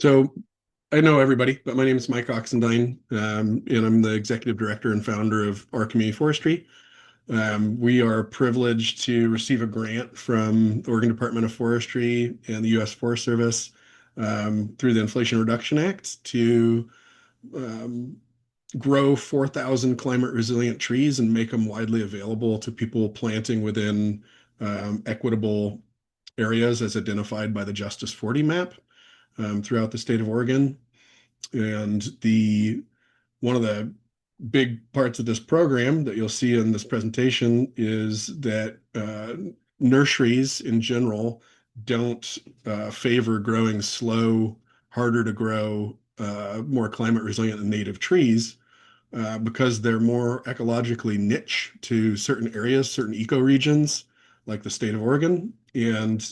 So I know everybody, but my name is Mike Oxendine, and I'm the executive director and founder of our community forestry. We are privileged to receive a grant from the Oregon Department of Forestry and the U.S. Forest Service through the Inflation Reduction Act to um, grow 4,000 climate resilient trees and make them widely available to people planting within equitable areas as identified by the Justice 40 map throughout the state of Oregon. And the one of the big parts of this program that you'll see in this presentation is that nurseries in general don't favor growing slow, harder to grow, more climate resilient and native trees because they're more ecologically niche to certain areas, certain ecoregions, like the state of Oregon. And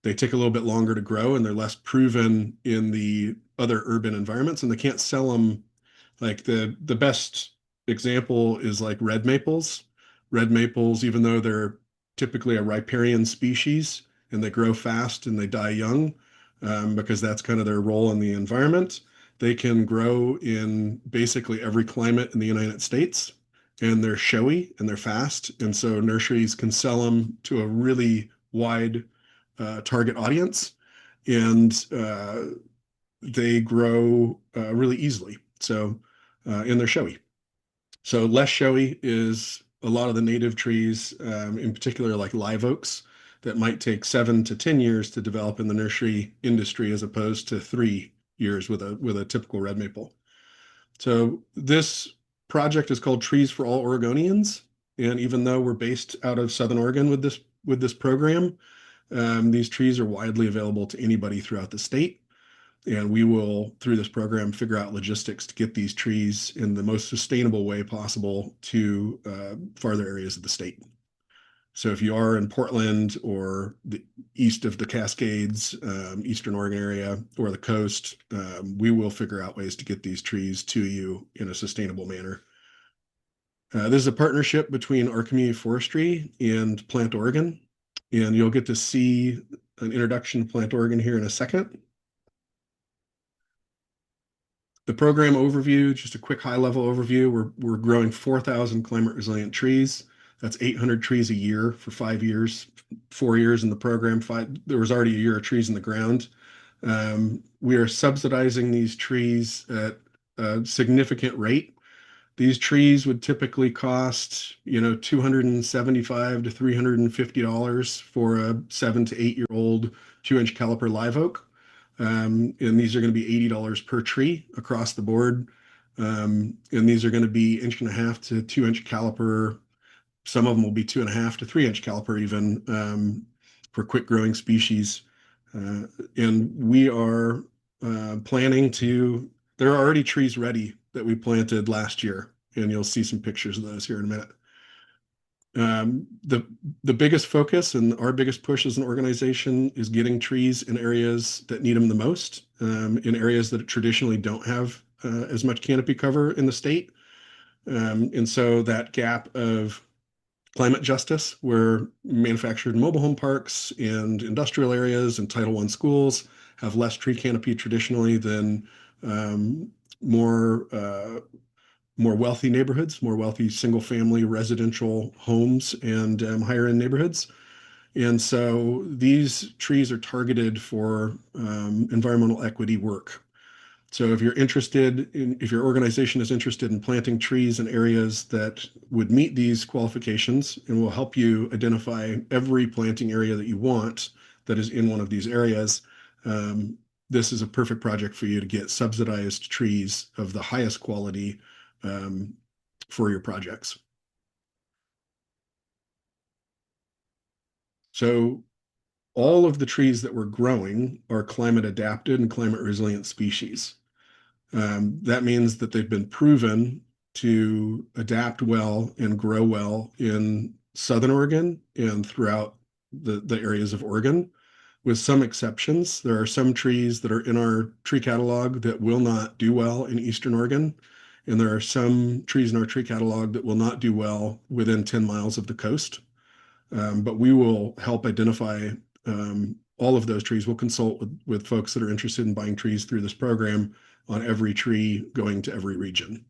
they take a little bit longer to grow and they're less proven in the other urban environments. And they can't sell them like the best example is like red maples. Red maples, even though they're typically a riparian species and they grow fast and they die young because that's kind of their role in the environment, they can grow in basically every climate in the United States, and they're showy and they're fast. And so nurseries can sell them to a really wide target audience, and they grow really easily. And they're showy. So less showy is a lot of the native trees, in particular like live oaks, that might take 7 to 10 years to develop in the nursery industry, as opposed to 3 years with a typical red maple. So this project is called Trees for All Oregonians, and even though we're based out of Southern Oregon with this program, these trees are widely available to anybody throughout the state. And we will, through this program, figure out logistics to get these trees in the most sustainable way possible to farther areas of the state. So if you are in Portland or the east of the Cascades, Eastern Oregon area, or the coast, we will figure out ways to get these trees to you in a sustainable manner. This is a partnership between our community forestry and Plant Oregon, and you'll get to see an introduction to Plant Oregon here in a second. The program overview, just a quick high level overview. We're growing 4,000 climate resilient trees. That's 800 trees a year for 5 years, 4 years in the program. There was already a year of trees in the ground. We are subsidizing these trees at a significant rate. These trees would typically cost, $275 to $350 for a 7 to 8 year old 2-inch caliper live oak. And these are going to be $80 per tree across the board. And these are going to be 1.5 to 2-inch caliper. Some of them will be 2.5 to 3-inch caliper even for quick growing species. And we are planning to, there are already trees ready that we planted last year, and you'll see some pictures of those here in a minute. The biggest focus and our biggest push as an organization is getting trees in areas that need them the most, in areas that traditionally don't have as much canopy cover in the state. And so that gap of climate justice, where manufactured mobile home parks and industrial areas and Title I schools have less tree canopy traditionally than um, more more wealthy neighborhoods, more wealthy single family residential homes and higher end neighborhoods. And so these trees are targeted for environmental equity work. So if your organization is interested in planting trees in areas that would meet these qualifications, and will help you identify every planting area that you want that is in one of these areas, um, this is a perfect project for you to get subsidized trees of the highest quality um, for your projects. So all of the trees that we're growing are climate adapted and climate resilient species. That means that they've been proven to adapt well and grow well in Southern Oregon and throughout the areas of Oregon, with some exceptions. There are some trees that are in our tree catalog that will not do well in Eastern Oregon, and there are some trees in our tree catalog that will not do well within 10 miles of the coast. But we will help identify all of those trees. We'll consult with folks that are interested in buying trees through this program on every tree going to every region.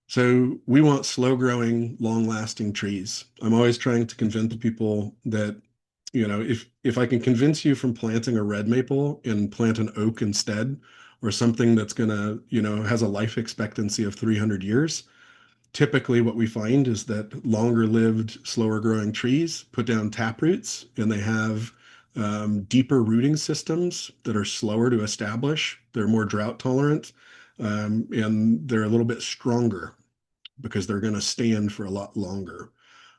So we want slow growing, long lasting trees. I'm always trying to convince people that, if I can convince you from planting a red maple and plant an oak instead, or something that's gonna, has a life expectancy of 300 years, typically what we find is that longer lived, slower growing trees put down tap roots and they have deeper rooting systems that are slower to establish. They're more drought tolerant, and they're a little bit stronger because they're going to stand for a lot longer.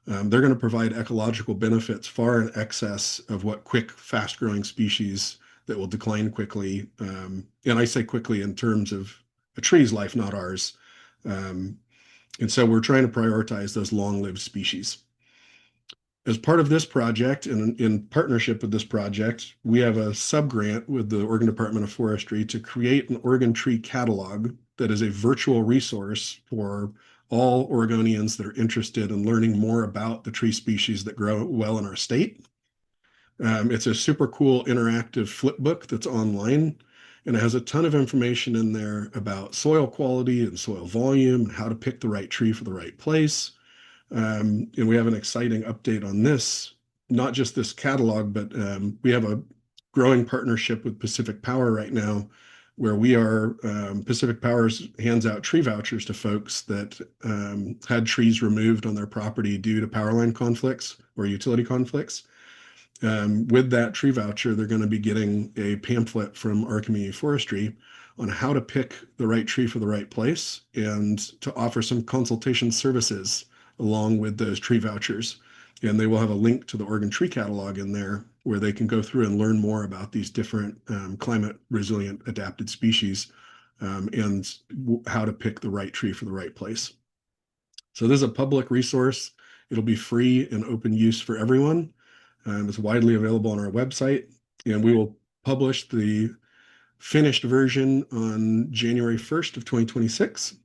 They're going to provide ecological benefits far in excess of what quick, fast growing species that will decline quickly. And I say quickly in terms of a tree's life, not ours. Um, and so we're trying to prioritize those long lived species. As part of this project, and in partnership with this project, we have a sub-grant with the Oregon Department of Forestry to create an Oregon tree catalog that is a virtual resource for all Oregonians that are interested in learning more about the tree species that grow well in our state. It's a super cool interactive flip book that's online, and it has a ton of information in there about soil quality and soil volume, and how to pick the right tree for the right place. And we have an exciting update on this, not just this catalog, but we have a growing partnership with Pacific Power right now, where Pacific Power's hands out tree vouchers to folks that had trees removed on their property due to power line conflicts or utility conflicts. With that tree voucher, they're going to be getting a pamphlet from our community forestry on how to pick the right tree for the right place and to offer some consultation services along with those tree vouchers. And they will have a link to the Oregon Tree Catalog in there where they can go through and learn more about these different climate resilient adapted species, and how to pick the right tree for the right place. So this is a public resource. It'll be free and open use for everyone. It's widely available on our website, and we will publish the finished version on January 1st of 2026.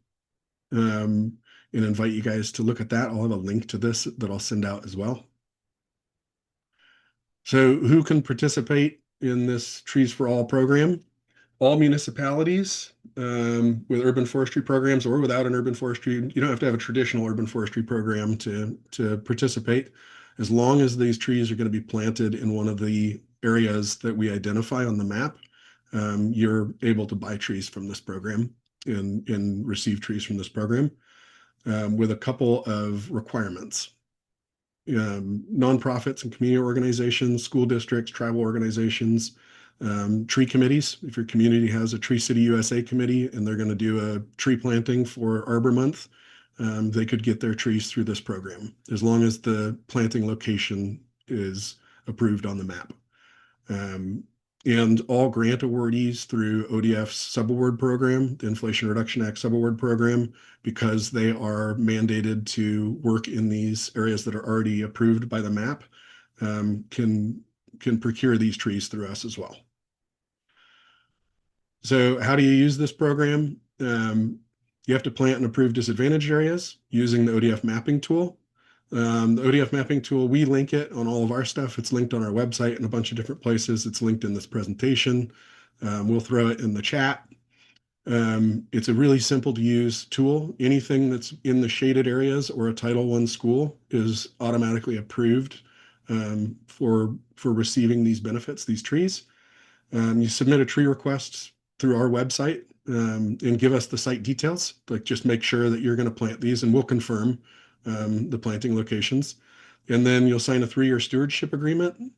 And invite you guys to look at that. I'll have a link to this that I'll send out as well. So who can participate in this Trees for All program? All municipalities with urban forestry programs or without an urban forestry. You don't have to have a traditional urban forestry program to participate. As long as these trees are going to be planted in one of the areas that we identify on the map, you're able to buy trees from this program and receive trees from this program, with a couple of requirements. Nonprofits and community organizations, school districts, tribal organizations, tree committees. If your community has a Tree City USA committee and they're going to do a tree planting for Arbor Month, they could get their trees through this program as long as the planting location is approved on the map. And all grant awardees through ODF's subaward program, the Inflation Reduction Act subaward program, because they are mandated to work in these areas that are already approved by the map, can procure these trees through us as well. So how do you use this program? You have to plant in approved disadvantaged areas using the ODF mapping tool. The ODF mapping tool, we link it on all of our stuff. It's linked on our website in a bunch of different places. It's linked in this presentation. We'll throw it in the chat. It's a really simple to use tool. Anything that's in the shaded areas or a Title I school is automatically approved for receiving these benefits, these trees. You submit a tree request through our website, and give us the site details. Like, just make sure that you're going to plant these, and we'll confirm the planting locations. And then you'll sign a 3-year stewardship agreement.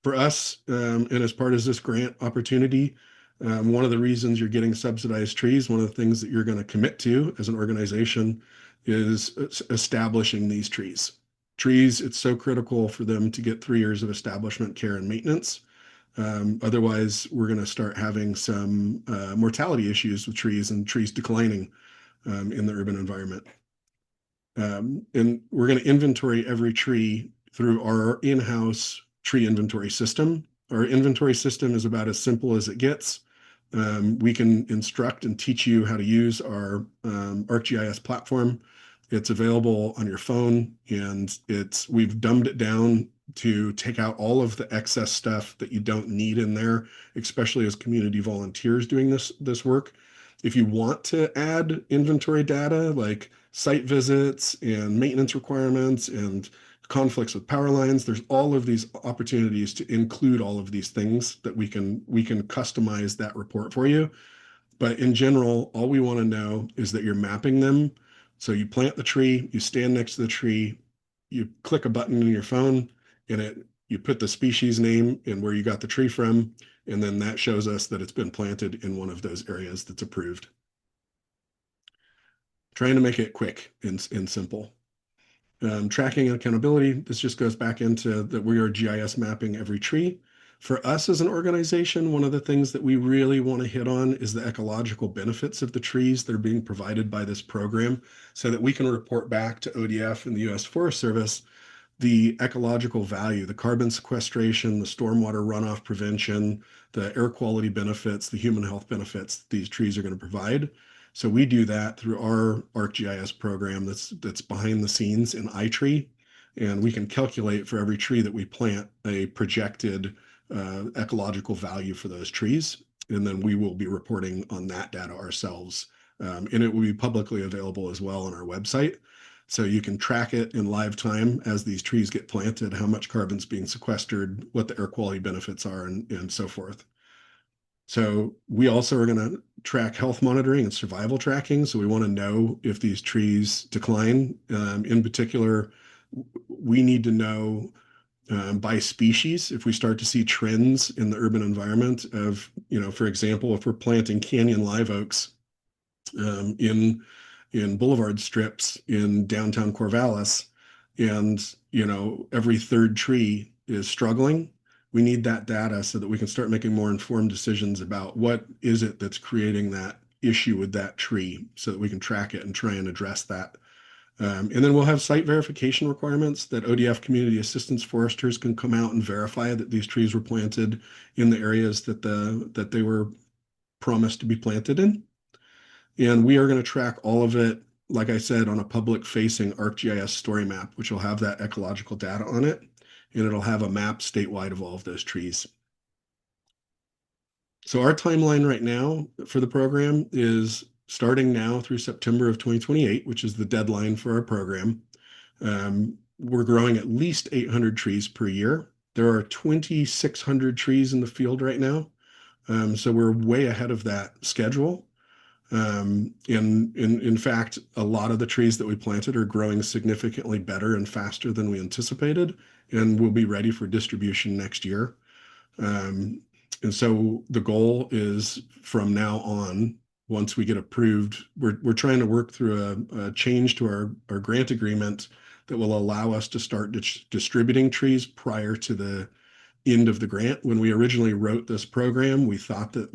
For us, and as part of this grant opportunity, one of the reasons you're getting subsidized trees, one of the things that you're going to commit to as an organization is establishing these trees. Trees, it's so critical for them to get 3 years of establishment, care, and maintenance. Otherwise, we're going to start having some mortality issues with trees and trees declining in the urban environment. And we're going to inventory every tree through our in-house tree inventory system. Our inventory system is about as simple as it gets. We can instruct and teach you how to use our ArcGIS platform. It's available on your phone, and we've dumbed it down to take out all of the excess stuff that you don't need in there, especially as community volunteers doing this work. If you want to add inventory data like site visits and maintenance requirements and conflicts with power lines, there's all of these opportunities to include all of these things that we can customize that report for you. But in general, all we want to know is that you're mapping them. So you plant the tree, you stand next to the tree, you click a button in your phone, and you put the species name and where you got the tree from, and then that shows us that it's been planted in one of those areas that's approved. Trying to make it quick and simple. Tracking and accountability, this just goes back into that we are GIS mapping every tree. For us as an organization, one of the things that we really want to hit on is the ecological benefits of the trees that are being provided by this program so that we can report back to ODF and the U.S. Forest Service the ecological value, the carbon sequestration, the stormwater runoff prevention, the air quality benefits, the human health benefits these trees are going to provide. So we do that through our ArcGIS program that's behind the scenes in iTree, and we can calculate for every tree that we plant a projected ecological value for those trees, and then we will be reporting on that data ourselves. And it will be publicly available as well on our website. So you can track it in live time as these trees get planted, how much carbon's being sequestered, what the air quality benefits are, and so forth. So we also are going to track health monitoring and survival tracking. So we want to know if these trees decline. In particular, we need to know by species if we start to see trends in the urban environment of, for example, if we're planting canyon live oaks in boulevard strips in downtown Corvallis, and every third tree is struggling. We need that data so that we can start making more informed decisions about what is it that's creating that issue with that tree so that we can track it and try and address that. And then we'll have site verification requirements that ODF community assistance foresters can come out and verify that these trees were planted in the areas that they were promised to be planted in. And we are going to track all of it, like I said, on a public facing ArcGIS story map, which will have that ecological data on it. And it'll have a map statewide of all of those trees. So our timeline right now for the program is starting now through September of 2028, which is the deadline for our program. We're growing at least 800 trees per year. There are 2,600 trees in the field right now. So we're way ahead of that schedule. In fact, a lot of the trees that we planted are growing significantly better and faster than we anticipated, and will be ready for distribution next year. And so the goal is from now on, once we get approved, we're trying to work through a change to our grant agreement that will allow us to start distributing trees prior to the end of the grant. When we originally wrote this program, we thought that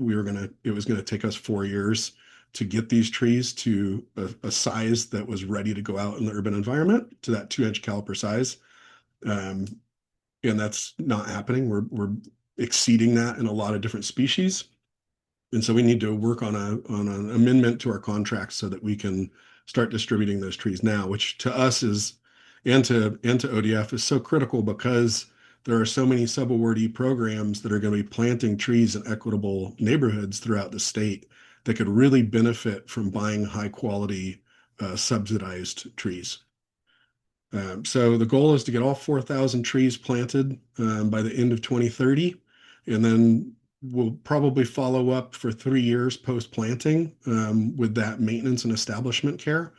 it was gonna take us 4 years to get these trees to a size that was ready to go out in the urban environment, to that 2-inch caliper size. And that's not happening. We're exceeding that in a lot of different species. And so we need to work on an amendment to our contract so that we can start distributing those trees now, which to us is, and to ODF is so critical because there are so many sub-awardee programs that are going to be planting trees in equitable neighborhoods throughout the state that could really benefit from buying high quality subsidized trees. So the goal is to get all 4,000 trees planted by the end of 2030, and then we'll probably follow up for 3 years post-planting with that maintenance and establishment care.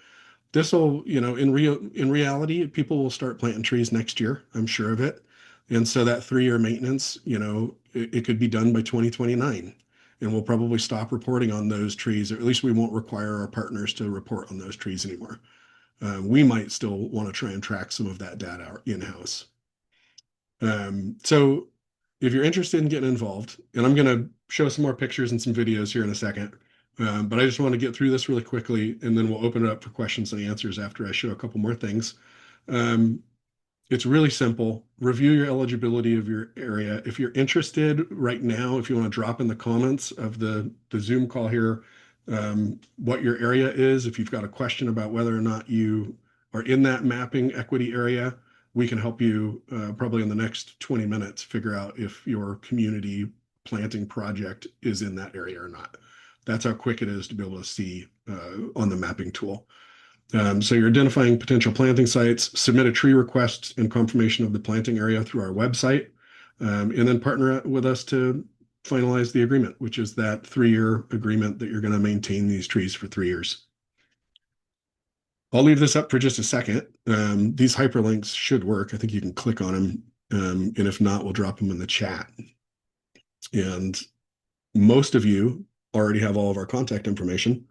This will, in reality, people will start planting trees next year. I'm sure of it. And so that 3-year maintenance, it could be done by 2029. And we'll probably stop reporting on those trees, or at least we won't require our partners to report on those trees anymore. We might still want to try and track some of that data in-house. So if you're interested in getting involved, and I'm going to show some more pictures and some videos here in a second, but I just want to get through this really quickly, and then we'll open it up for questions and answers after I show a couple more things. It's really simple. Review your eligibility of your area. If you're interested right now, if you want to drop in the comments of the Zoom call here, what your area is, if you've got a question about whether or not you are in that mapping equity area, we can help you probably in the next 20 minutes figure out if your community planting project is in that area or not. That's how quick it is to be able to see on the mapping tool. So you're identifying potential planting sites, submit a tree request and confirmation of the planting area through our website, and then partner with us to finalize the agreement, which is that 3-year agreement that you're going to maintain these trees for 3 years. I'll leave this up for just a second. These hyperlinks should work. I think you can click on them. And if not, we'll drop them in the chat. And most of you already have all of our contact information.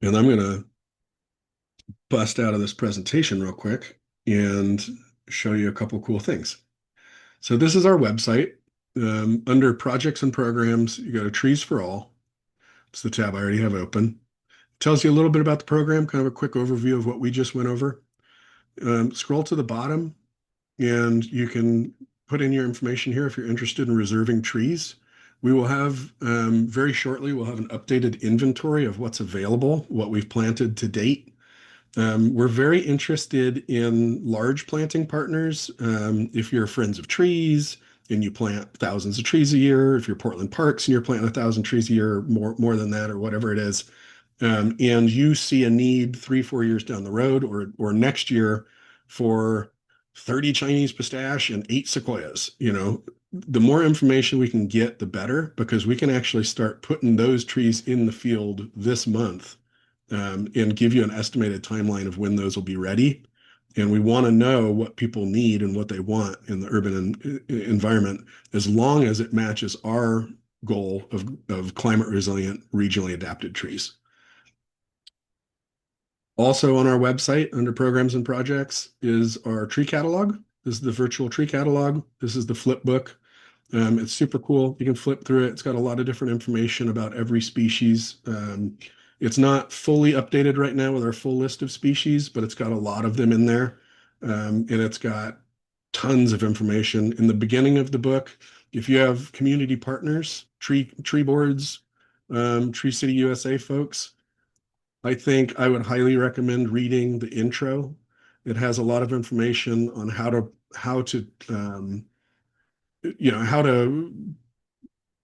And I'm going to bust out of this presentation real quick and show you a couple cool things. So this is our website. Under projects and programs, you go to Trees for All. It's the tab I already have open. It tells you a little bit about the program, kind of a quick overview of what we just went over. Scroll to the bottom and you can put in your information here if you're interested in reserving trees. We will have very shortly, we'll have an updated inventory of what's available, what we've planted to date. We're very interested in large planting partners. If you're Friends of Trees and you plant thousands of trees a year, if you're Portland Parks and you're planting 1,000 trees a year, more than that, or whatever it is, and you see a need 3-4 years down the road or next year for 30 Chinese pistache and 8 sequoias, the more information we can get, the better, because we can actually start putting those trees in the field this month and give you an estimated timeline of when those will be ready. And we want to know what people need and what they want in the urban environment, as long as it matches our goal of climate resilient, regionally adapted trees. Also on our website, under programs and projects, is our tree catalog. This is the virtual tree catalog. This is the flip book. It's super cool. You can flip through it. It's got a lot of different information about every species. It's not fully updated right now with our full list of species, but it's got a lot of them in there. And it's got tons of information. In the beginning of the book, if you have community partners, tree boards, Tree City USA folks, I think I would highly recommend reading the intro. It has a lot of information on how to how to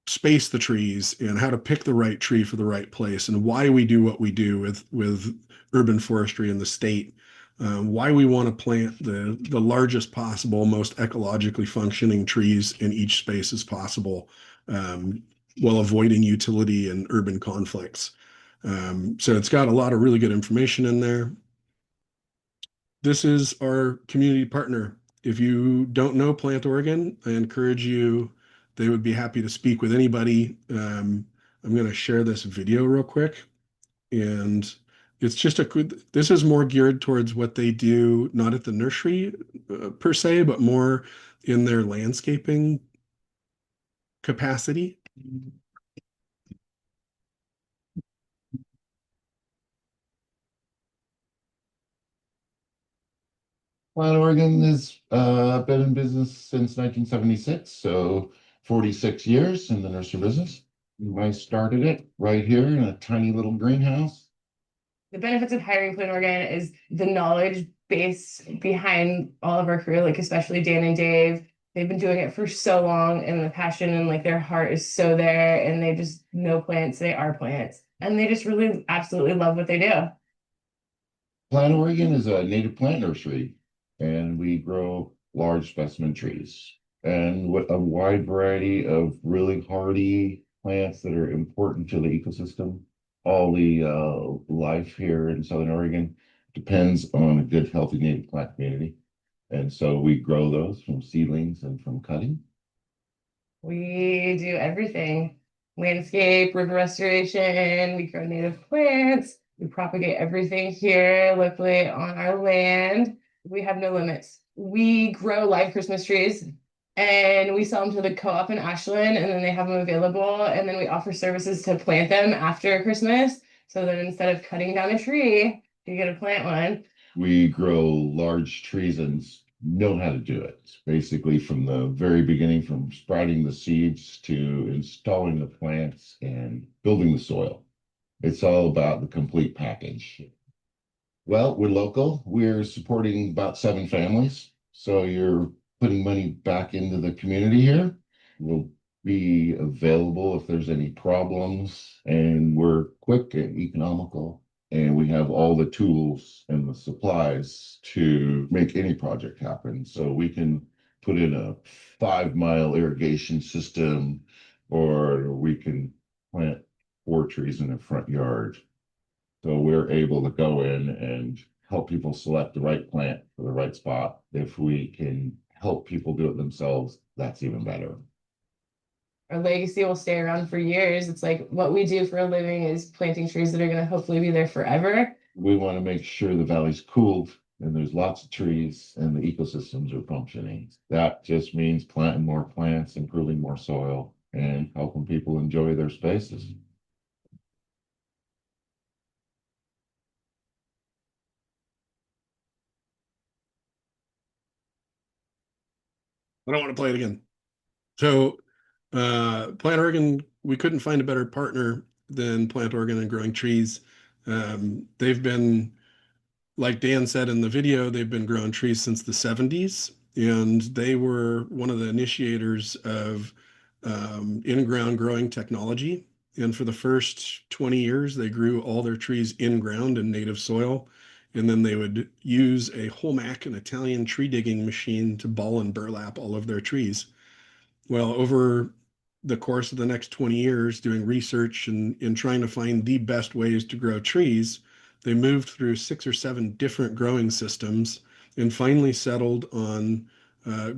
space the trees and how to pick the right tree for the right place, and why we do what we do with urban forestry in the state. Why we want to plant the largest possible, most ecologically functioning trees in each space as possible, while avoiding utility and urban conflicts. So it's got a lot of really good information in there. This is our community partner. If you don't know Plant Oregon, I encourage you, they would be happy to speak with anybody. I'm going to share this video real quick. And it's just this is more geared towards what they do, not at the nursery per se, but more in their landscaping capacity. Plant Oregon has been in business since 1976, so 46 years in the nursery business. I started it right here in a tiny little greenhouse. The benefits of hiring Plant Oregon is the knowledge base behind all of our crew, like especially Dan and Dave. They've been doing it for so long, and the passion and like their heart is so there, and they just know plants, they are plants, and they just really absolutely love what they do. Plant Oregon is a native plant nursery, and we grow large specimen trees and with a wide variety of really hardy plants that are important to the ecosystem. All the life here in Southern Oregon depends on a good, healthy native plant community. And so we grow those from seedlings and from cutting. We do everything: landscape, river restoration, we grow native plants, we propagate everything here locally on our land. We have no limits. We grow live Christmas trees and we sell them to the co-op in Ashland, and then they have them available. And then we offer services to plant them after Christmas. So then instead of cutting down a tree, you get to plant one. We grow large trees and know how to do it. Basically, from the very beginning, from sprouting the seeds to installing the plants and building the soil. It's all about the complete package. Well, we're local. We're supporting about 7 families. So you're putting money back into the community here. We'll be available if there's any problems, and we're quick and economical. And we have all the tools and the supplies to make any project happen. So we can put in a 5 mile irrigation system, or we can plant 4 trees in the front yard. So we're able to go in and help people select the right plant for the right spot. If we can help people do it themselves, that's even better. Our legacy will stay around for years. It's like what we do for a living is planting trees that are going to hopefully be there forever. We want to make sure the valley's cooled and there's lots of trees and the ecosystems are functioning. That just means planting more plants, improving more soil, and helping people enjoy their spaces. I don't want to play it again. So, Plant Oregon, we couldn't find a better partner than Plant Oregon and growing trees. They've been, like Dan said in the video, they've been growing trees since the 70s, and they were one of the initiators of in-ground growing technology. And for the first 20 years, they grew all their trees in ground in native soil. And then they would use a Holmac, an Italian tree digging machine, to ball and burlap all of their trees. Well, over the course of the next 20 years, doing research and trying to find the best ways to grow trees, they moved through 6 or 7 different growing systems and finally settled on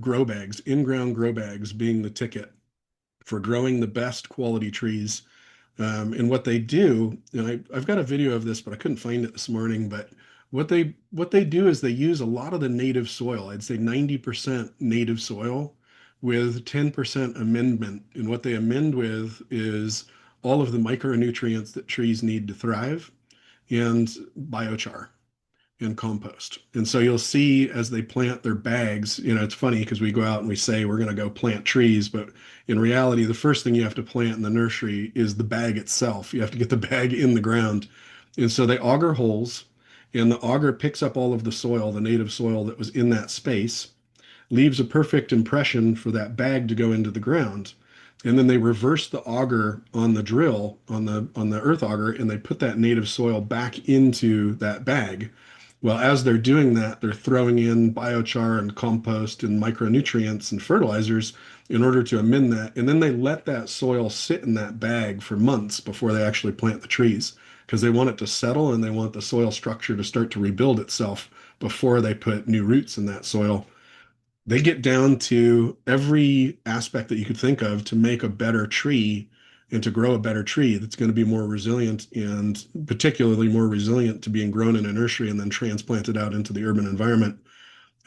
grow bags, in-ground grow bags being the ticket for growing the best quality trees. And what they do, and I've got a video of this, but I couldn't find it this morning. But what they do is they use a lot of the native soil. I'd say 90% native soil with 10% amendment. And what they amend with is all of the micronutrients that trees need to thrive and biochar and compost. And so you'll see as they plant their bags, it's funny because we go out and we say we're going to go plant trees, but in reality, the first thing you have to plant in the nursery is the bag itself. You have to get the bag in the ground. And so they auger holes, and the auger picks up all of the soil, the native soil that was in that space, leaves a perfect impression for that bag to go into the ground. And then they reverse the auger on the drill on the earth auger, and they put that native soil back into that bag. Well, as they're doing that, they're throwing in biochar and compost and micronutrients and fertilizers in order to amend that. And then they let that soil sit in that bag for months before they actually plant the trees because they want it to settle and they want the soil structure to start to rebuild itself before they put new roots in that soil. They get down to every aspect that you could think of to make a better tree and to grow a better tree that's going to be more resilient and particularly more resilient to being grown in a nursery and then transplanted out into the urban environment.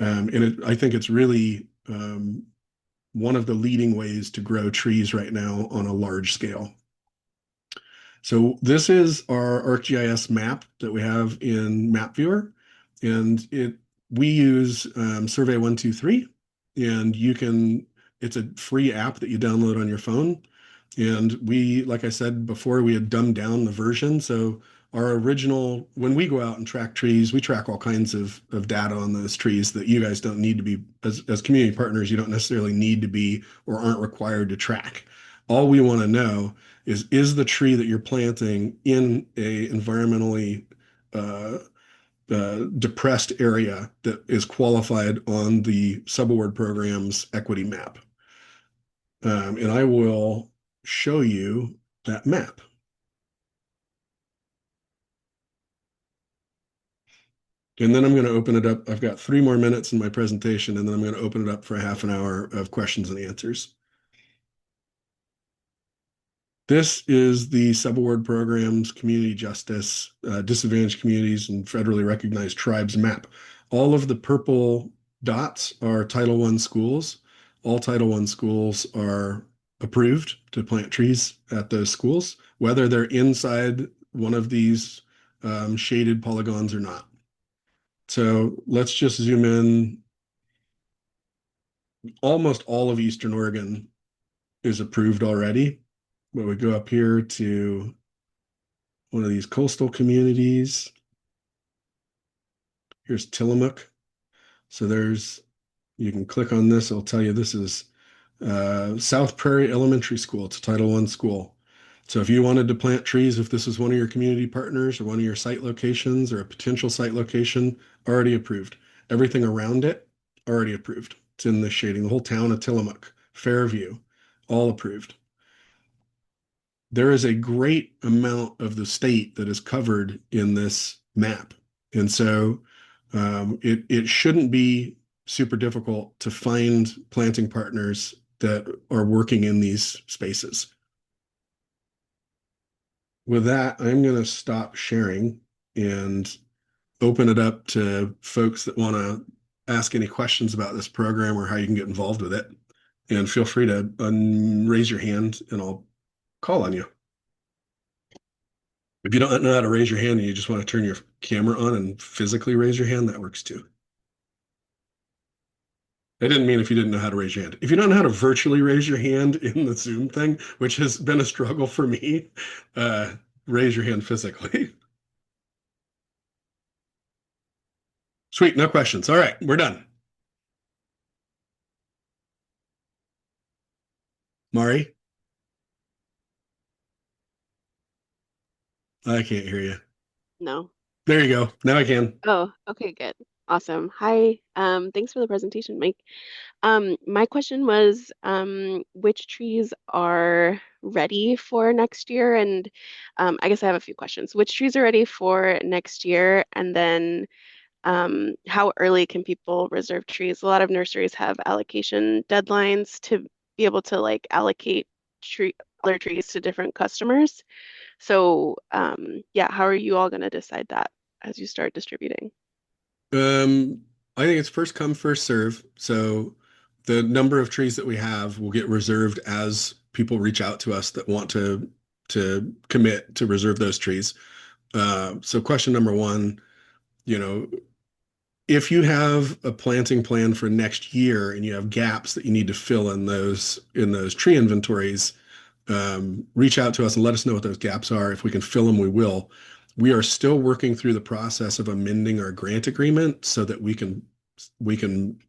I think it's really one of the leading ways to grow trees right now on a large scale. So this is our ArcGIS map that we have in Map Viewer, and we use Survey 123, and it's a free app that you download on your phone. And like I said before, we had dumbed down the version. So our original, when we go out and track trees, we track all kinds of data on those trees that you guys don't need to be, as community partners, you don't necessarily need to be or aren't required to track. All we want to know is the tree that you're planting in a environmentally depressed area that is qualified on the subaward program's equity map. And I will show you that map. And then I'm going to open it up. I've got 3 more minutes in my presentation, and then I'm going to open it up for a half an hour of questions and answers. This is the subaward program's community justice, disadvantaged communities, and federally recognized tribes map. All of the purple dots are Title I schools. All Title I schools are approved to plant trees at those schools, whether they're inside one of these shaded polygons or not. So let's just zoom in. Almost all of Eastern Oregon is approved already. But we go up here to one of these coastal communities. Here's Tillamook. So you can click on this. It'll tell you this is South Prairie Elementary School. It's a Title I school. So if you wanted to plant trees, if this is one of your community partners or one of your site locations or a potential site location, already approved. Everything around it, already approved. It's in the shading. The whole town of Tillamook, Fairview, all approved. There is a great amount of the state that is covered in this map. And so it shouldn't be super difficult to find planting partners that are working in these spaces. With that, I'm going to stop sharing and open it up to folks that want to ask any questions about this program or how you can get involved with it. And feel free to raise your hand and I'll call on you. If you don't know how to raise your hand and you just want to turn your camera on and physically raise your hand, that works too. I didn't mean if you didn't know how to raise your hand. If you don't know how to virtually raise your hand in the Zoom thing, which has been a struggle for me, uh, raise your hand physically. Sweet, no questions. All right, we're done. Mari, I can't hear you. No. There you go. Now I can. Oh, okay, good. Awesome. Hi. Thanks for the presentation, Mike. My question was, which trees are ready for next year? And I guess I have a few questions. Which trees are ready for next year? And then how early can people reserve trees? A lot of nurseries have allocation deadlines to be able to like allocate tree other trees to different customers. So yeah, how are you all going to decide that as you start distributing? Um, I think it's first come, first serve. So the number of trees that we have will get reserved as people reach out to us that want to commit to reserve those trees. So question number one, you know, if you have a planting plan for next year and you have gaps that you need to fill in those tree inventories, reach out to us and let us know what those gaps are. If we can fill them, we will. We are still working through the process of amending our grant agreement so that we can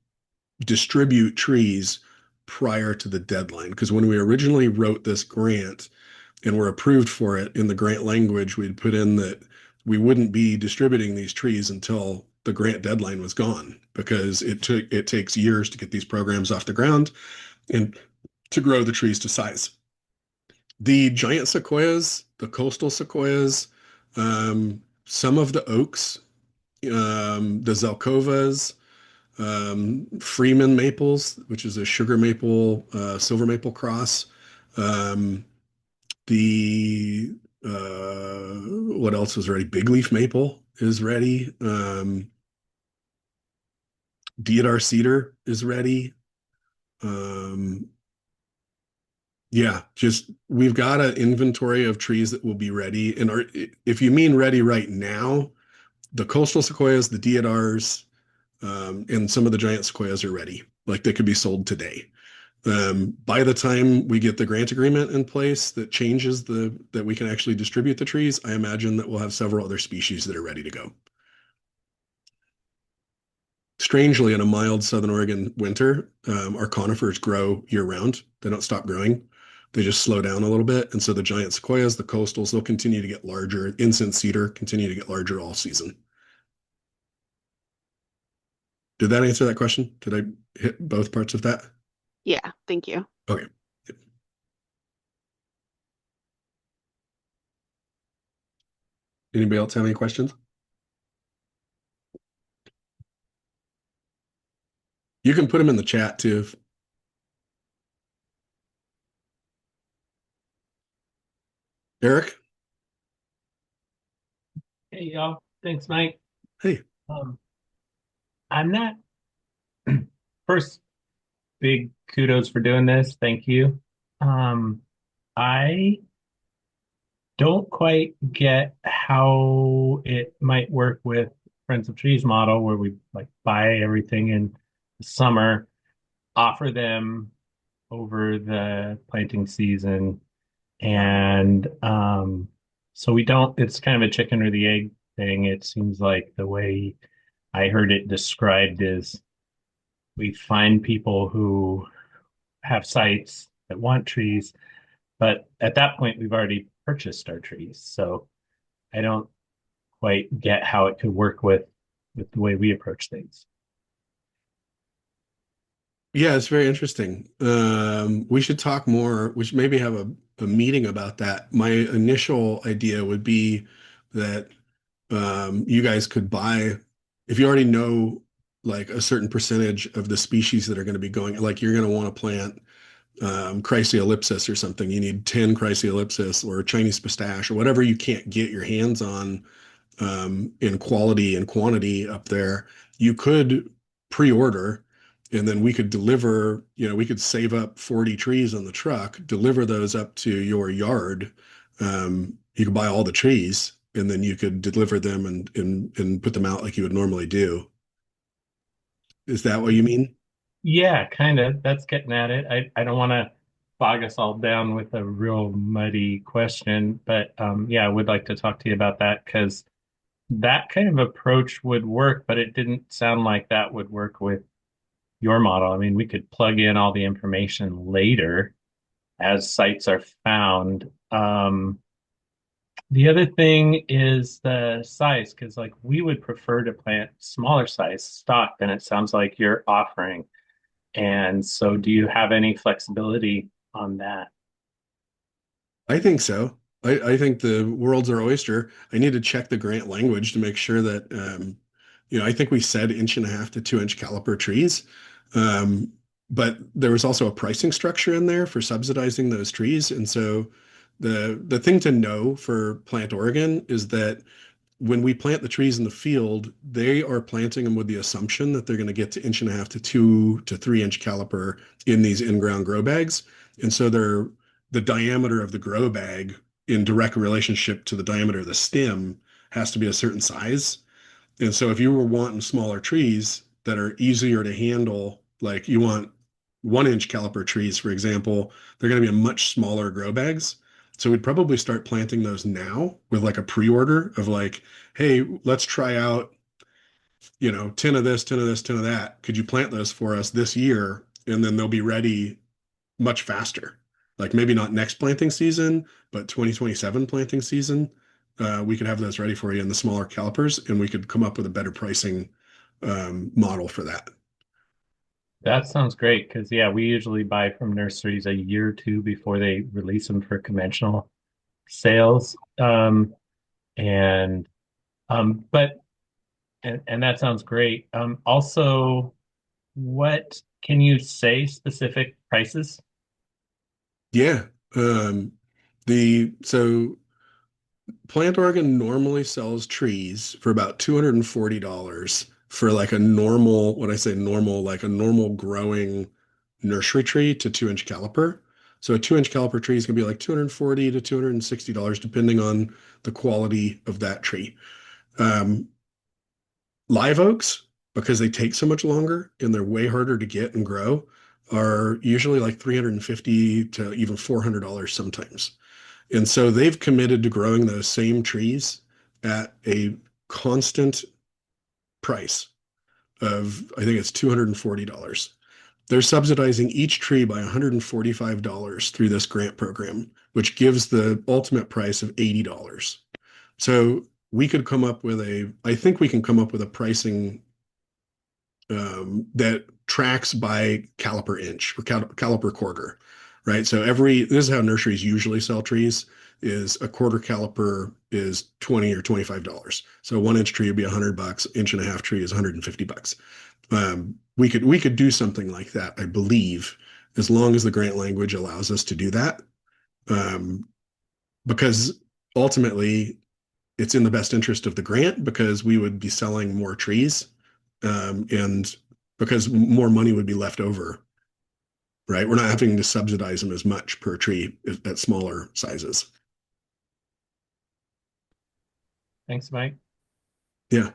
distribute trees prior to the deadline. Because when we originally wrote this grant and were approved for it in the grant language, we'd put in that we wouldn't be distributing these trees until the grant deadline was gone because it takes years to get these programs off the ground and to grow the trees to size. The giant sequoias, the coastal sequoias, some of the oaks, the zelkovas, Freeman maples, which is a sugar maple, silver maple cross. Um, the what else is ready? Big leaf maple is ready. Deodar cedar is ready. Um, yeah, just we've got an inventory of trees that will be ready. And if you mean ready right now, the coastal sequoias, the deodars, and some of the giant sequoias are ready. Like they could be sold today. By the time we get the grant agreement in place that changes that we can actually distribute the trees, I imagine that we'll have several other species that are ready to go. Strangely, in a mild Southern Oregon winter, our conifers grow year round. They don't stop growing. They just slow down a little bit. And so the giant sequoias, the coastals, they'll continue to get larger. Incense cedar continue to get larger all season. Did that answer that question? Did I hit both parts of that? Yeah, thank you. Okay. Anybody else have any questions? You can put them in the chat too. Eric? Hey y'all, thanks, Mike. Hey. Um, I'm not first big kudos for doing this. Thank you. I don't quite get how it might work with Friends of Trees model where we like buy everything in the summer, offer them over the planting season, and so we don't, it's kind of a chicken or the egg thing. It seems like the way I heard it described as we find people who have sites that want trees, but at that point we've already purchased our trees. So I don't quite get how it could work with the way we approach things. Yeah, it's very interesting. We should talk more. We should maybe have a meeting about that. My initial idea would be that you guys could buy, if you already know like a certain percentage of the species that are going to be going, like you're going to want to plant Chrysaelypsis or something. You need 10 Chrysaelypsis or Chinese pistache or whatever you can't get your hands on in quality and quantity up there. You could pre-order and then we could deliver, we could save up 40 trees on the truck, deliver those up to your yard. You could buy all the trees and then you could deliver them and put them out like you would normally do. Is that what you mean? Yeah, kind of. That's getting at it. I don't want to bog us all down with a real muddy question, but yeah, I would like to talk to you about that because that kind of approach would work, but it didn't sound like that would work with your model. I mean, we could plug in all the information later as sites are found. The other thing is the size, because like we would prefer to plant smaller size stock than it sounds like you're offering. And so, do you have any flexibility on that? I think so. I think the world's our oyster. I need to check the grant language to make sure that, I think we said 1.5 to 2 inch caliper trees. Um, but there was also a pricing structure in there for subsidizing those trees. And so the thing to know for Plant Oregon is that when we plant the trees in the field, they are planting them with the assumption that they're going to get to 1.5 to 2 to 3 inch caliper in these in-ground grow bags. And so they're the diameter of the grow bag in direct relationship to the diameter of the stem has to be a certain size. And so if you were wanting smaller trees that are easier to handle, like you want 1 inch caliper trees, for example, they're going to be in much smaller grow bags. So we'd probably start planting those now with like a pre-order of like, hey, let's try out, 10 of this, 10 of this, 10 of that. Could you plant those for us this year? And then they'll be ready much faster. Like maybe not next planting season, but 2027 planting season. We could have those ready for you in the smaller calipers, and we could come up with a better pricing model for that. That sounds great because, yeah, we usually buy from nurseries a year or two before they release them for conventional sales. And, but, and that sounds great. Also, what can you say specific prices? Yeah. So Plant Oregon normally sells trees for about $240 for like a normal, when I say normal, like a normal growing nursery tree to 2 inch caliper. So a 2 inch caliper tree is going to be like $240 to $260, depending on the quality of that tree. Um, Live oaks, because they take so much longer and they're way harder to get and grow, are usually like 350 to even $400 sometimes. And so they've committed to growing those same trees at a constant price of, I think it's $240. They're subsidizing each tree by $145 through this grant program, which gives the ultimate price of $80. So we could come up with I think we can come up with a pricing that tracks by caliper inch or caliper quarter, right? So this is how nurseries usually sell trees is a quarter caliper is 20 or $25. So 1 inch tree would be $100, inch and a half tree is $150. We could do something like that, I believe, as long as the grant language allows us to do that. Um, because ultimately it's in the best interest of the grant because we would be selling more trees, and because more money would be left over, right? We're not having to subsidize them as much per tree at smaller sizes. Thanks, Mike. Yeah,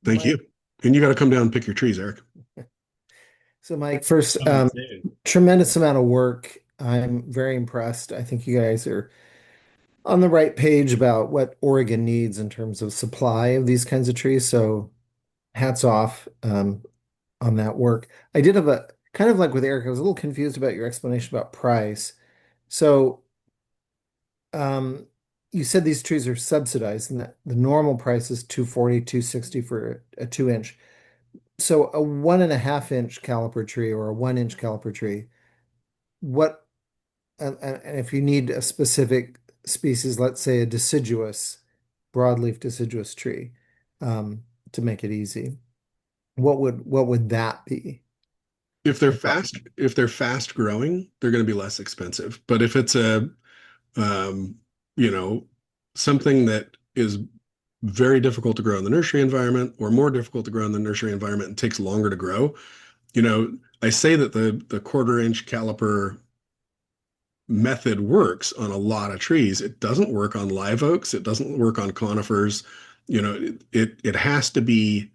thank you. Mike, And you got to come down and pick your trees, Eric. so Mike, first, Coming soon. tremendous amount of work. I'm very impressed. I think you guys are on the right page about what Oregon needs in terms of supply of these kinds of trees. So hats off on that work. I did have a kind of like with Eric, I was a little confused about your explanation about price. So um, you said these trees are subsidized and that the normal price is 240, 260 for a 2 inch. So a 1.5 inch caliper tree or a 1 inch caliper tree, what and if you need a specific species, let's say a deciduous, broadleaf deciduous tree, to make it easy, what would that be? If they're fast growing, they're going to be less expensive. But if it's a um, you know, something that is very difficult to grow in the nursery environment or more difficult to grow in the nursery environment and takes longer to grow, I say that the quarter-inch caliper method works on a lot of trees. It doesn't work on live oaks. It doesn't work on conifers. It has to be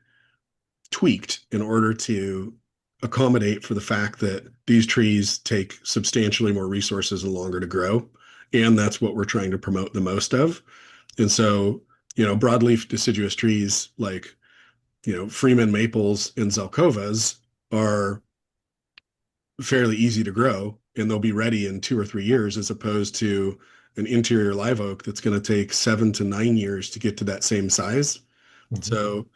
tweaked in order to accommodate for the fact that these trees take substantially more resources and longer to grow. And that's what we're trying to promote the most of. And so, broadleaf deciduous trees like, Freeman maples and Zelkovas are fairly easy to grow and they'll be ready in 2 or 3 years as opposed to an interior live oak that's going to take 7 to 9 years to get to that same size. Mhm. So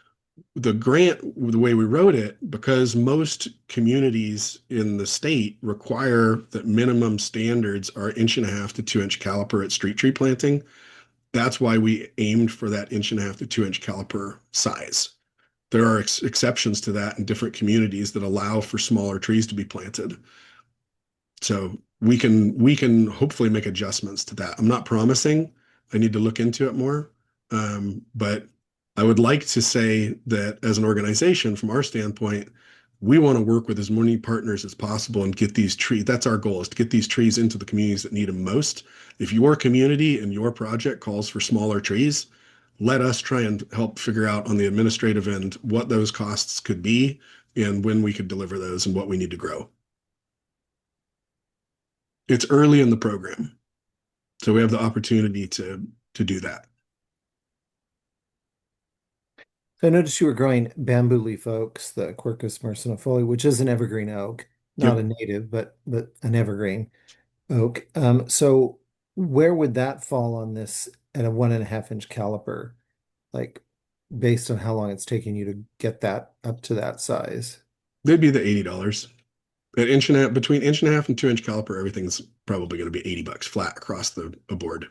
the grant, the way we wrote it, because most communities in the state require that minimum standards are 1.5 to 2 inch caliper at street tree planting. That's why we aimed for that 1.5 to 2 inch caliper size. There are exceptions to that in different communities that allow for smaller trees to be planted. So we can hopefully make adjustments to that. I'm not promising. I need to look into it more. But I would like to say that as an organization, from our standpoint, we want to work with as many partners as possible and get these trees. That's our goal, is to get these trees into the communities that need them most. If your community and your project calls for smaller trees, let us try and help figure out on the administrative end what those costs could be and when we could deliver those and what we need to grow. It's early in the program, so we have the opportunity to do that. So I noticed you were growing bamboo leaf oaks, the Quercus mercinifolia, which is an evergreen oak, not Yep. a native, but an evergreen oak. So where would that fall on this at a 1.5 inch caliper? Like based on how long it's taking you to get that up to that size? They'd be the $80. At inch and a half, between inch and a half and 2 inch caliper, everything's probably going to be $80 flat across the board.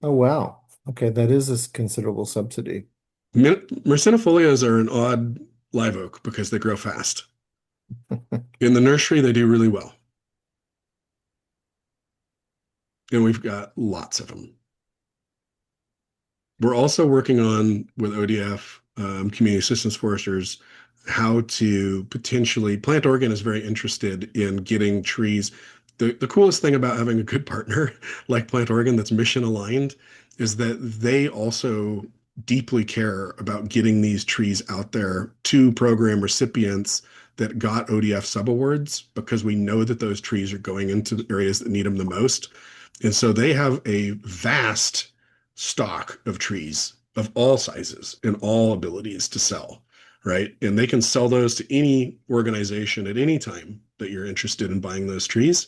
Oh, wow. Okay, that is a considerable subsidy. Mercinifolias are an odd live oak because they grow fast. In the nursery, they do really well. And we've got lots of them. We're also working on with ODF, community assistance foresters, how to potentially, Plant Oregon is very interested in getting trees. The coolest thing about having a good partner like Plant Oregon that's mission aligned is that they also deeply care about getting these trees out there to program recipients that got ODF subawards because we know that those trees are going into the areas that need them the most. And so they have a vast stock of trees of all sizes and all abilities to sell, right? And they can sell those to any organization at any time that you're interested in buying those trees.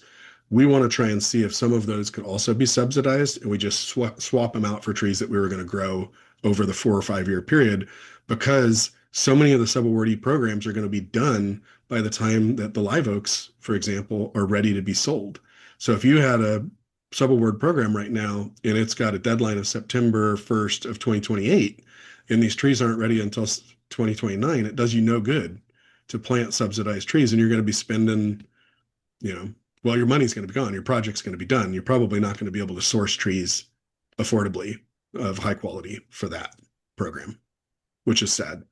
We want to try and see if some of those could also be subsidized, and we just swap them out for trees that we were going to grow over the 4 or 5 year period, because so many of the subawardee programs are going to be done by the time that the live oaks, for example, are ready to be sold. So if you had a subaward program right now, and it's got a deadline of September 1st of 2028, and these trees aren't ready until 2029, it does you no good to plant subsidized trees, and you're going to be spending, well, your money's going to be gone, your project's going to be done. You're probably not going to be able to source trees affordably of high quality for that program, which is sad.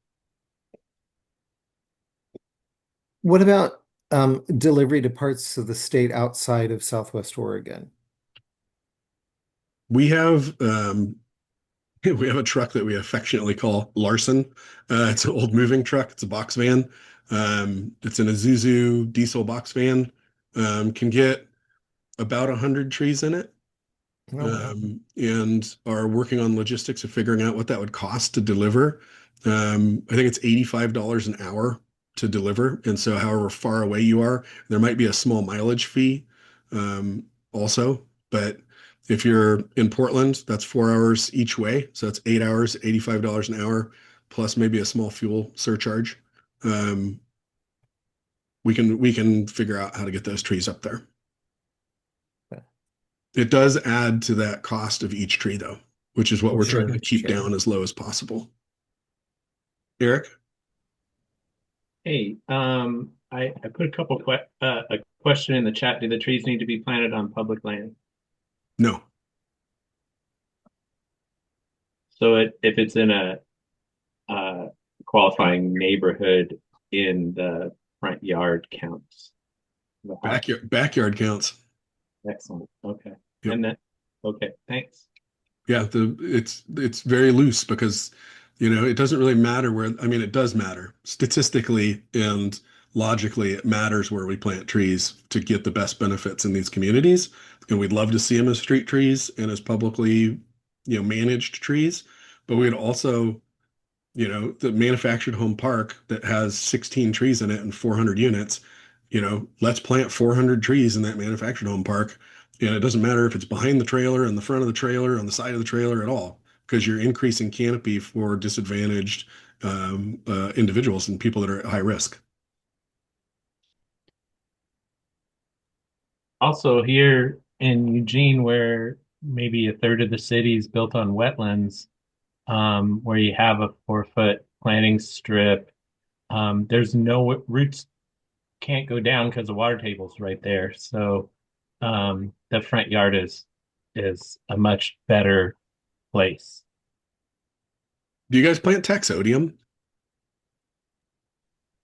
What about delivery to parts of the state outside of Southwest Oregon? We have we have a truck that we affectionately call Larson. It's an old moving truck. It's a box van. It's an Isuzu diesel box van. Can get about 100 trees in it. Oh, wow. And are working on logistics of figuring out what that would cost to deliver. I think it's $85 an hour to deliver. And so however far away you are, there might be a small mileage fee also. But if you're in Portland, that's 4 hours each way. So that's 8 hours, $85 an hour, plus maybe a small fuel surcharge. Um, we can figure out how to get those trees up there. It does add to that cost of each tree though, which is what Oh, we're trying sure, to keep sure. down as low as possible. Eric? Hey, I put a question in the chat. Do the trees need to be planted on public land? No. So if it's in a uh, qualifying neighborhood in the front yard counts. The house. Backyard counts. Excellent. Okay. Yep. And then, okay, thanks. Yeah, it's very loose because it doesn't really matter where, I mean, it does matter statistically and logically. It matters where we plant trees to get the best benefits in these communities. And we'd love to see them as street trees and as publicly, managed trees. But we'd also, the manufactured home park that has 16 trees in it and 400 units, let's plant 400 trees in that manufactured home park. And it doesn't matter if it's behind the trailer, in the front of the trailer, on the side of the trailer at all, because you're increasing canopy for disadvantaged individuals and people that are at high risk. Also, here in Eugene, where maybe a third of the city is built on wetlands, where you have a 4 foot planting strip, there's no roots can't go down because the water table's right there. So the front yard is a much better place. Do you guys plant taxodium?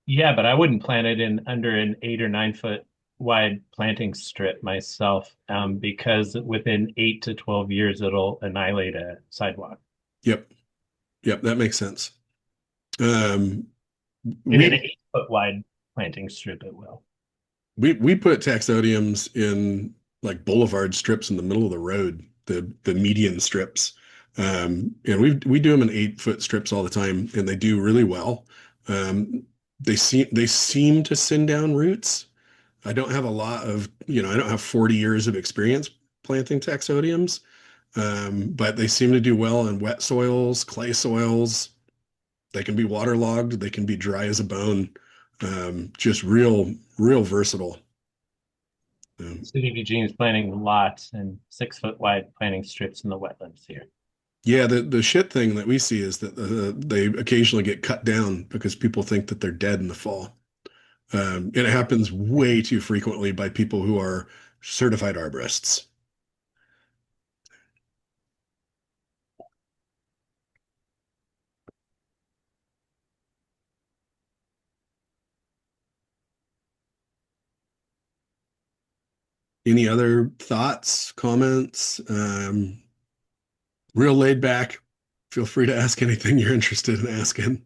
Yeah, but I wouldn't plant it in under an 8 or 9 foot wide planting strip myself, because within 8 to 12 years it'll annihilate a sidewalk. Yep. Yep, that makes sense. Um, In an we 8 foot wide planting strip, it will. we put taxodiums in like boulevard strips in the middle of the road, the median strips. And we do them in 8 foot strips all the time, and they do really well. Um, they seem to send down roots. I don't have a lot of, I don't have 40 years of experience planting taxodiums, but they seem to do well in wet soils, clay soils. They can be waterlogged, they can be dry as a bone. Just real versatile. City of Eugene is planting lots and 6 foot wide planting strips in the wetlands here. Yeah, the shit thing that we see is that they occasionally get cut down because people think that they're dead in the fall. And it happens way too frequently by people who are certified arborists. Any other thoughts, comments? Real laid back. Feel free to ask anything you're interested in asking.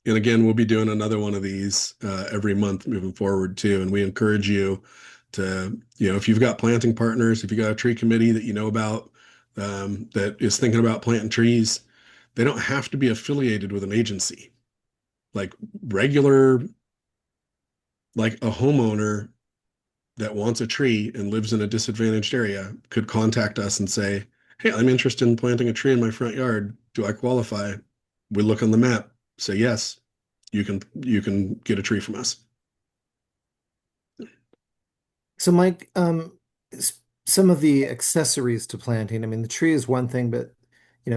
And again, we'll be doing another one of these every month moving forward too. And we encourage you to, if you've got planting partners, if you got a tree committee that you know about that is thinking about planting trees, they don't have to be affiliated with an agency. Like regular, like a homeowner that wants a tree and lives in a disadvantaged area could contact us and say, hey, I'm interested in planting a tree in my front yard. Do I qualify? We look on the map, say yes, you can get a tree from us. So, Mike, some of the accessories to planting, I mean, the tree is one thing, but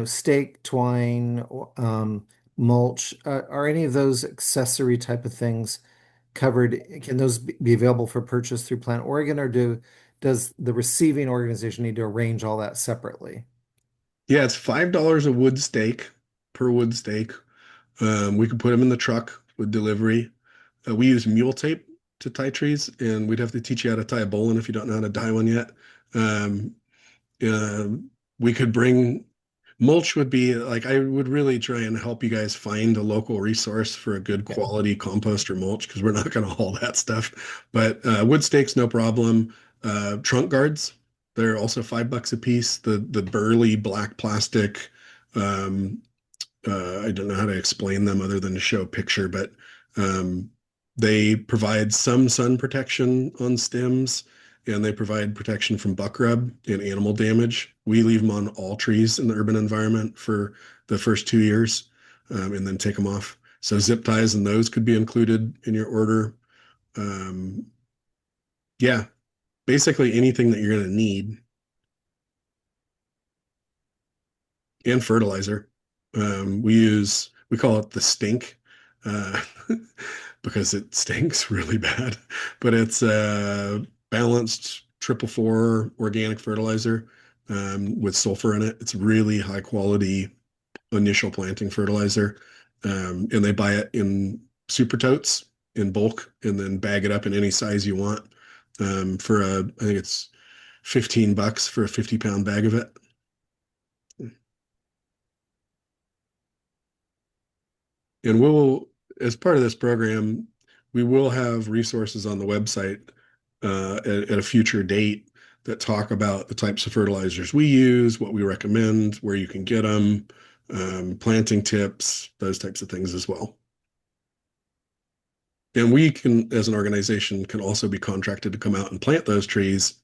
stake, twine, mulch, are any of those accessory type of things covered? Can those be available for purchase through Plant Oregon, or does the receiving organization need to arrange all that separately? Yeah, it's $5 a wood stake per wood stake. We could put them in the truck with delivery. We use mule tape to tie trees, and we'd have to teach you how to tie a bowline if you don't know how to tie one yet. Um, uh, we could bring mulch would be like I would really try and help you guys find a local resource for a good quality compost or mulch because we're not going to haul that stuff. But wood stakes, no problem. Trunk guards. They're also $5 a piece. The burly black plastic. Um, I don't know how to explain them other than to show a picture, but um, they provide some sun protection on stems, and they provide protection from buck rub and animal damage. We leave them on all trees in the urban environment for the first 2 years, and then take them off. So zip ties and those could be included in your order. Um, yeah, basically anything that you're going to need, and fertilizer. We call it the stink, uh, because it stinks really bad, but it's balanced triple four organic fertilizer, with sulfur in it. It's really high quality initial planting fertilizer. And they buy it in super totes in bulk and then bag it up in any size you want, I think it's $15 for a 50-pound bag of it. And we'll, as part of this program, we will have resources on the website at a future date that talk about the types of fertilizers we use, what we recommend, where you can get them, planting tips, those types of things as well. And we can, as an organization, can also be contracted to come out and plant those trees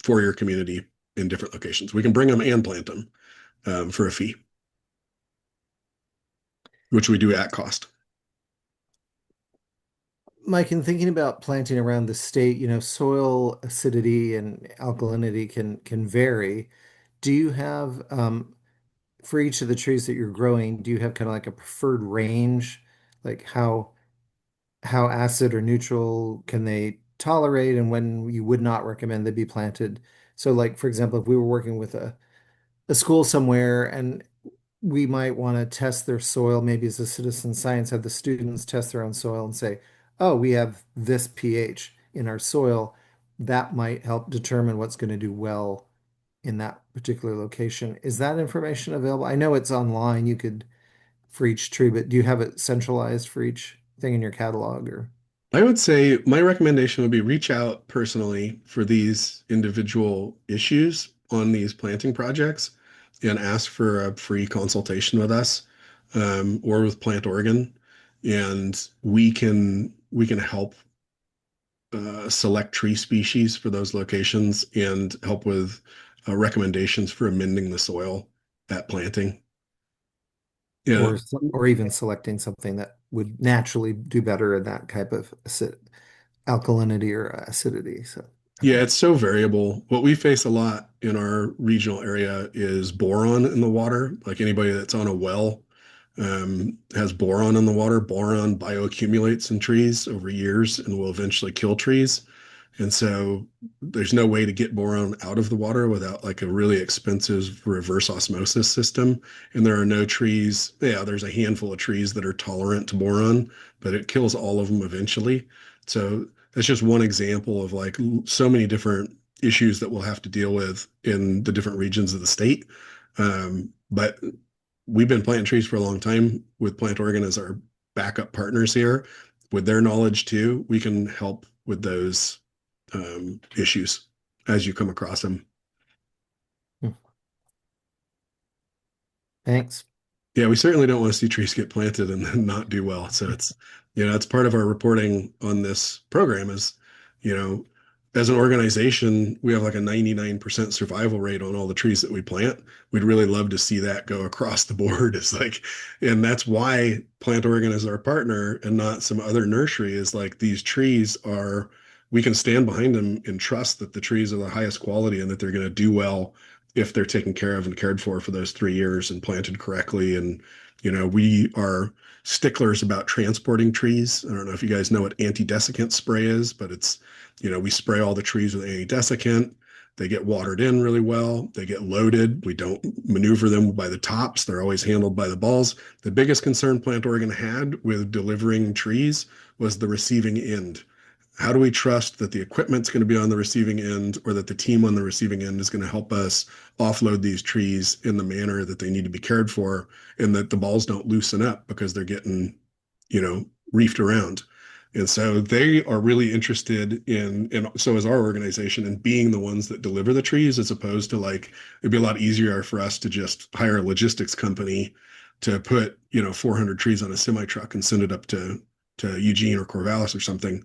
for your community in different locations. We can bring them and plant them, for a fee, which we do at cost. Mike, in thinking about planting around the state, soil acidity and alkalinity can vary. Do you have for each of the trees that you're growing, do you have kind of like a preferred range? Like how acid or neutral can they tolerate and when you would not recommend they be planted? So like for example, if we were working with a school somewhere and we might want to test their soil, maybe as a citizen science, have the students test their own soil and say, oh, we have this pH in our soil. That might help determine what's going to do well in that particular location. Is that information available? I know it's online, you could for each tree, but do you have it centralized for each thing in your catalog or? I would say my recommendation would be reach out personally for these individual issues on these planting projects and ask for a free consultation with us, or with Plant Oregon, and we can help select tree species for those locations and help with recommendations for amending the soil at planting. Yeah, Or even selecting something that would naturally do better in that type of alkalinity or acidity. So, yeah, okay. it's so variable. What we face a lot in our regional area is boron in the water. Like anybody that's on a well, has boron in the water. Boron bioaccumulates in trees over years and will eventually kill trees. And so there's no way to get boron out of the water without like a really expensive reverse osmosis system. And there are no trees. Yeah, there's a handful of trees that are tolerant to boron, but it kills all of them eventually. So that's just one example of like so many different issues that we'll have to deal with in the different regions of the state. But we've been planting trees for a long time with Plant Oregon as our backup partners here. With their knowledge too, we can help with those issues as you come across them. Hmm. Thanks. Yeah, we certainly don't want to see trees get planted and then not do well. So it's part of our reporting on this program is, you know, as an organization, we have like a 99% survival rate on all the trees that we plant. We'd really love to see that go across the board. It's like, and that's why Plant Oregon is our partner and not some other nursery is like these trees are, we can stand behind them and trust that the trees are the highest quality and that they're going to do well if they're taken care of and cared for those 3 years and planted correctly. And, we are sticklers about transporting trees. I don't know if you guys know what anti-desiccant spray is, but it's, we spray all the trees with anti-desiccant. They get watered in really well. They get loaded. We don't maneuver them by the tops. They're always handled by the balls. The biggest concern Plant Oregon had with delivering trees was the receiving end. How do we trust that the equipment's going to be on the receiving end or that the team on the receiving end is going to help us offload these trees in the manner that they need to be cared for and that the balls don't loosen up because they're getting, reefed around. And so they are really interested in, and so is our organization, in being the ones that deliver the trees, as opposed to like, it'd be a lot easier for us to just hire a logistics company to put, 400 trees on a semi truck and send it up to Eugene or Corvallis or something.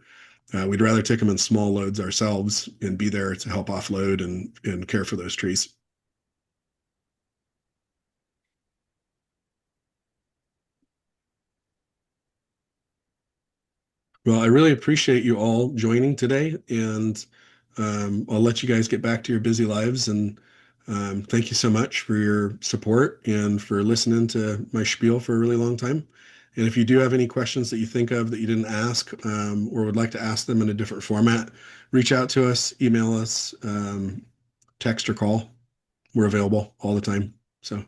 We'd rather take them in small loads ourselves and be there to help offload and care for those trees. Well, I really appreciate you all joining today, and I'll let you guys get back to your busy lives. And thank you so much for your support and for listening to my spiel for a really long time. And if you do have any questions that you think of that you didn't ask, or would like to ask them in a different format, reach out to us, email us, text or call. We're available all the time. So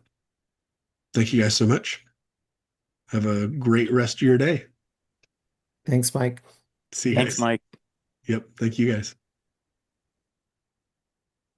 thank you guys so much. Have a great rest of your day. Thanks, Mike. See you Thanks, guys. Mike. Yep. Thank you guys.